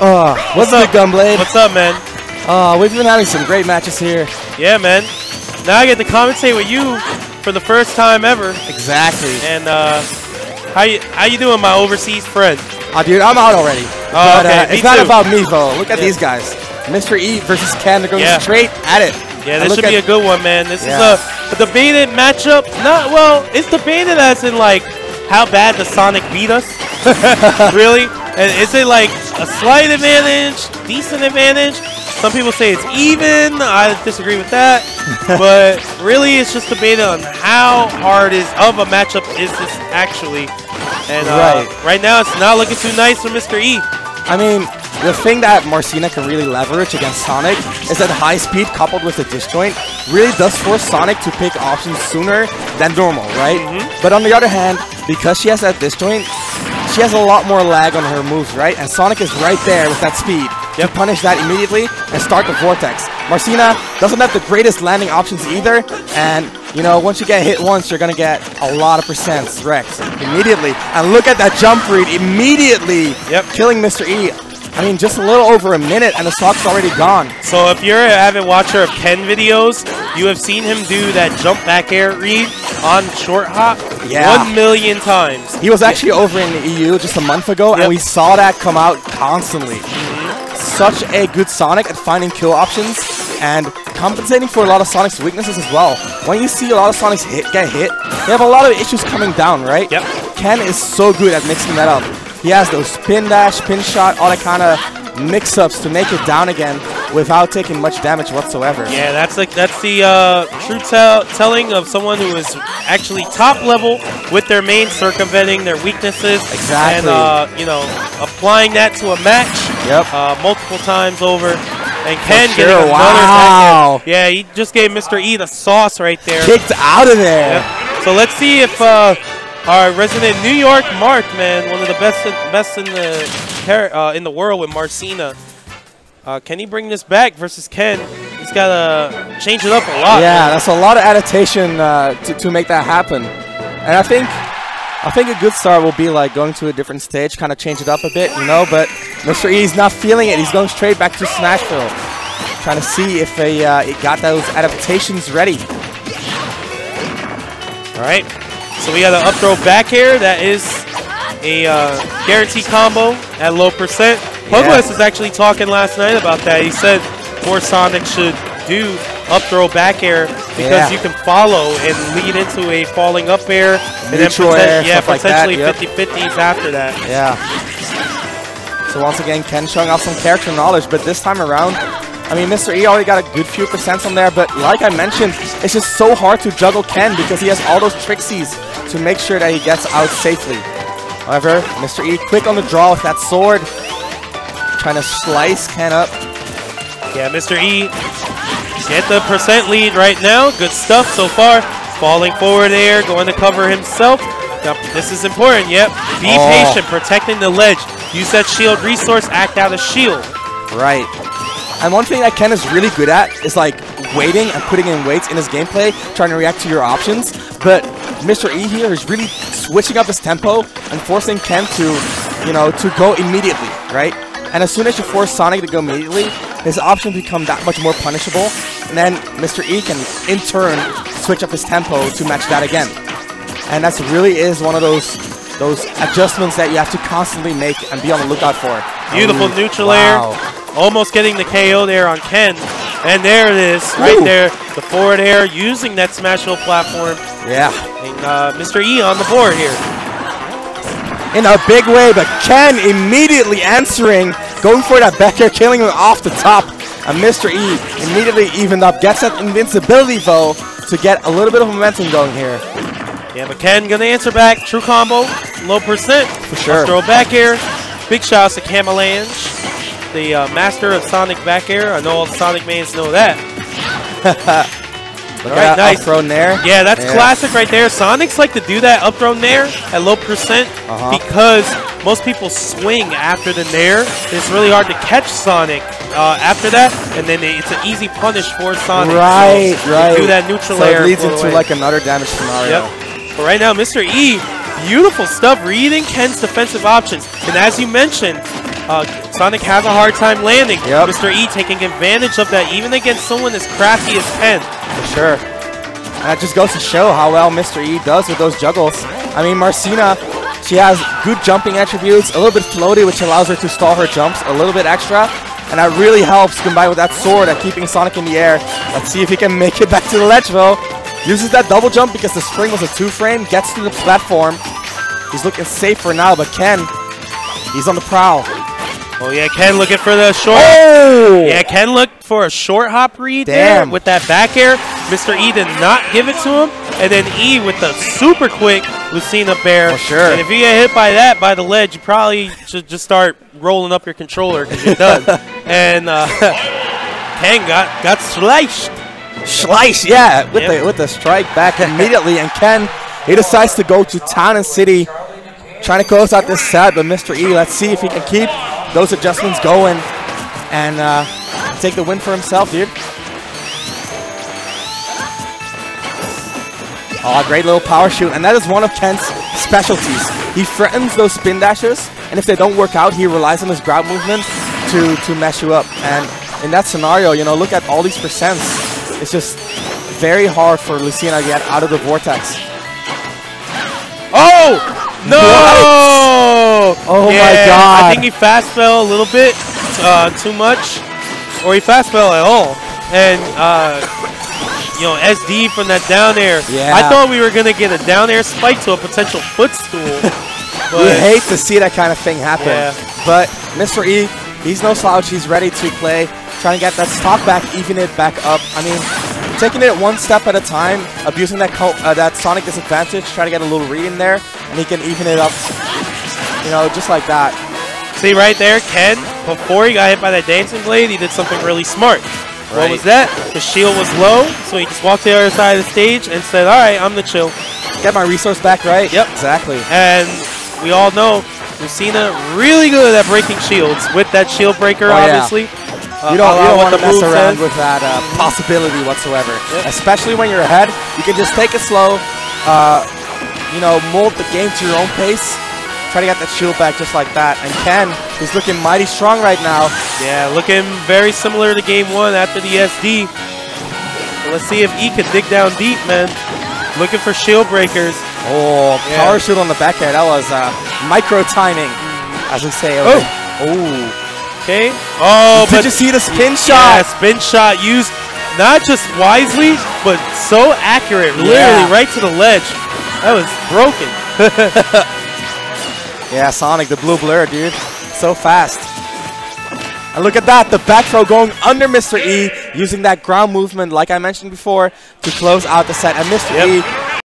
What's up, Gunblade? What's up, man? We've been having some great matches here. Yeah, man. Now I get to commentate with you for the first time ever. Exactly. And how you doing, my overseas friend? Oh, dude, I'm out already. Oh, but, okay. it's not about me, though. Look at these guys. Mr.E versus Ken. They're going straight at it. Yeah, this should be a good one, man. This is a debated matchup. It's debated as in, like, how bad does Sonic beat us? Really? And is it, like, a slight advantage, decent advantage? Some people say it's even. I disagree with that. But really, it's just debated on how hard of a matchup is this actually. And right now, it's not looking too nice for Mr.E. I mean, the thing that Lucina can really leverage against Sonic is that high speed coupled with the disjoint really does force Sonic to pick options sooner than normal, right? But on the other hand, because she has that disjoint, she has a lot more lag on her moves, right? And Sonic is right there with that speed to punish that immediately and start the vortex. Lucina doesn't have the greatest landing options either, and you know, once you get hit once, you're gonna get a lot of percents wrecked immediately. And look at that jump read immediately, killing Mr.E. I mean, just a little over a minute, and the stock's already gone. So if you're an avid watcher of Ken videos, you have seen him do that jump back air read on short hop 1,000,000 times. He was actually over in the EU just a month ago, and we saw that come out constantly. Such a good Sonic at finding kill options and compensating for a lot of Sonic's weaknesses as well. When you see a lot of Sonics get hit, they have a lot of issues coming down, right? Ken is so good at mixing that up. He has those spin dash, pin shot, all that kind of mix-ups to make it down again without taking much damage whatsoever. Yeah, that's the true telling of someone who is actually top level with their main, circumventing their weaknesses. Exactly. And you know, applying that to a match multiple times over. And Ken getting another yeah, he just gave Mr.E the sauce right there. Kicked out of there. So let's see if our resident New York Mark, man, one of the best in the world with Lucina. Can he bring this back versus Ken? He's got to change it up a lot. Yeah, that's a lot of adaptation to make that happen. And I think a good start will be like going to a different stage, kind of change it up a bit, you know. But Mr.E is not feeling it. He's going straight back to Smashville, trying to see if it got those adaptations ready. All right. So we got an up throw back air. That is a guaranteed combo at low percent. Pugwest was actually talking last night about that. He said more Sonic should do up throw back air because you can follow and lead into a falling up air. And neutral then air, potentially like 50-50s after that. Yeah. So once again, Ken showing off some character knowledge, but this time around, I mean, Mr.E already got a good few percents on there, but like I mentioned, it's just so hard to juggle Ken because he has all those trixies to make sure that he gets out safely. However, Mr.E quick on the draw with that sword, trying to slice Ken up. Yeah, Mr.E get the percent lead right now. Good stuff so far. Falling forward there, going to cover himself. Now, this is important, Be patient, protecting the ledge. Use that shield resource, act out a shield. Right. And one thing that Ken is really good at is like waiting and putting in waits in his gameplay, trying to react to your options. But Mr.E here is really switching up his tempo and forcing Ken to, you know, to go immediately, right? And as soon as you force Sonic to go immediately, his options become that much more punishable. And then Mr.E can, in turn, switch up his tempo to match that again. And that really is one of those adjustments that you have to constantly make and be on the lookout for. Beautiful neutral air. Almost getting the KO there on Ken. And there it is, right there. The forward air using that Smashville platform. Yeah. And Mr.E on the board here. In a big way, but Ken immediately answering, going for that back air, killing him off the top. And Mr.E immediately evened up. Gets that invincibility, though, to get a little bit of momentum going here. Yeah, but Ken gonna answer back. True combo, low percent. For sure. Throw back air. Big shouts to Camelange, the master of Sonic back air. I know all the Sonic mains know that. All right, nice. Up throw nair. Yeah, that's classic right there. Sonics like to do that up throw nair at low percent because most people swing after the nair. It's really hard to catch Sonic after that, and then it's an easy punish for Sonic. Right, so do that neutral air. So it leads into like another damage scenario. But right now, Mr.E, beautiful stuff, reading Ken's defensive options. And as you mentioned, Sonic has a hard time landing. Yep. Mr. E taking advantage of that, even against someone as crafty as Ken. For sure. And that just goes to show how well Mr. E does with those juggles. I mean, Marcina, she has good jumping attributes, a little bit floaty, which allows her to stall her jumps a little bit extra. And that really helps combined with that sword at keeping Sonic in the air. Let's see if he can make it back to the ledge, though. Uses that double jump because the spring was a 2-frame, gets to the platform. He's looking safe for now, but Ken, he's on the prowl. Oh yeah, Ken looking for the short. Oh! Yeah, Ken looked for a short hop read there with that back air. Mr. E did not give it to him. And then E with the super quick Lucina bear. For sure. And if you get hit by that, by the ledge, you probably should just start rolling up your controller because you're done. And Ken got sliced. Slice, yeah, with the strike back immediately. And Ken, he decides to go to Town and City, trying to close out this set. But Mr. E, let's see if he can keep those adjustments going and take the win for himself, dude. Oh, great little power shoot, and that is one of Ken's specialties. He threatens those spin dashes, and if they don't work out, he relies on his grab movement to mess you up. And in that scenario, you know, look at all these percents. It's just very hard for Lucina to get out of the vortex. Oh! No! What? Oh yeah, my god. I think he fast fell a little bit too much, or he fast fell at all. And, you know, SD from that down air. Yeah. I thought we were going to get a down air spike to a potential footstool. We hate to see that kind of thing happen. Yeah. But Mr. E, he's no slouch. He's ready to play, trying to get that stock back, even it back up. I mean, taking it one step at a time, abusing that Sonic disadvantage, try to get a little read in there, and he can even it up, you know, just like that. See right there, Ken, before he got hit by that dancing blade, he did something really smart. What was that? The shield was low, so he just walked to the other side of the stage and said, all right, I'm the chill. Get my resource back, right? Yep. Exactly. And we all know Lucina really good at breaking shields with that shield breaker, obviously. You don't want to mess around with that possibility whatsoever. Yep. Especially when you're ahead, you can just take it slow, you know, mold the game to your own pace. Try to get that shield back just like that. And Ken, he's looking mighty strong right now. Yeah, looking very similar to game 1 after the SD. But let's see if E can dig down deep, man. Looking for shield breakers. Oh, power shoot on the back air. That was micro timing, as we say. Oh. Okay. Oh, did you see the spin shot? Yeah, spin shot used not just wisely, but so accurate. Literally right to the ledge. That was broken. Yeah, Sonic, the blue blur, dude. So fast. And look at that, the back throw going under Mr. E, using that ground movement, like I mentioned before, to close out the set. And Mr. E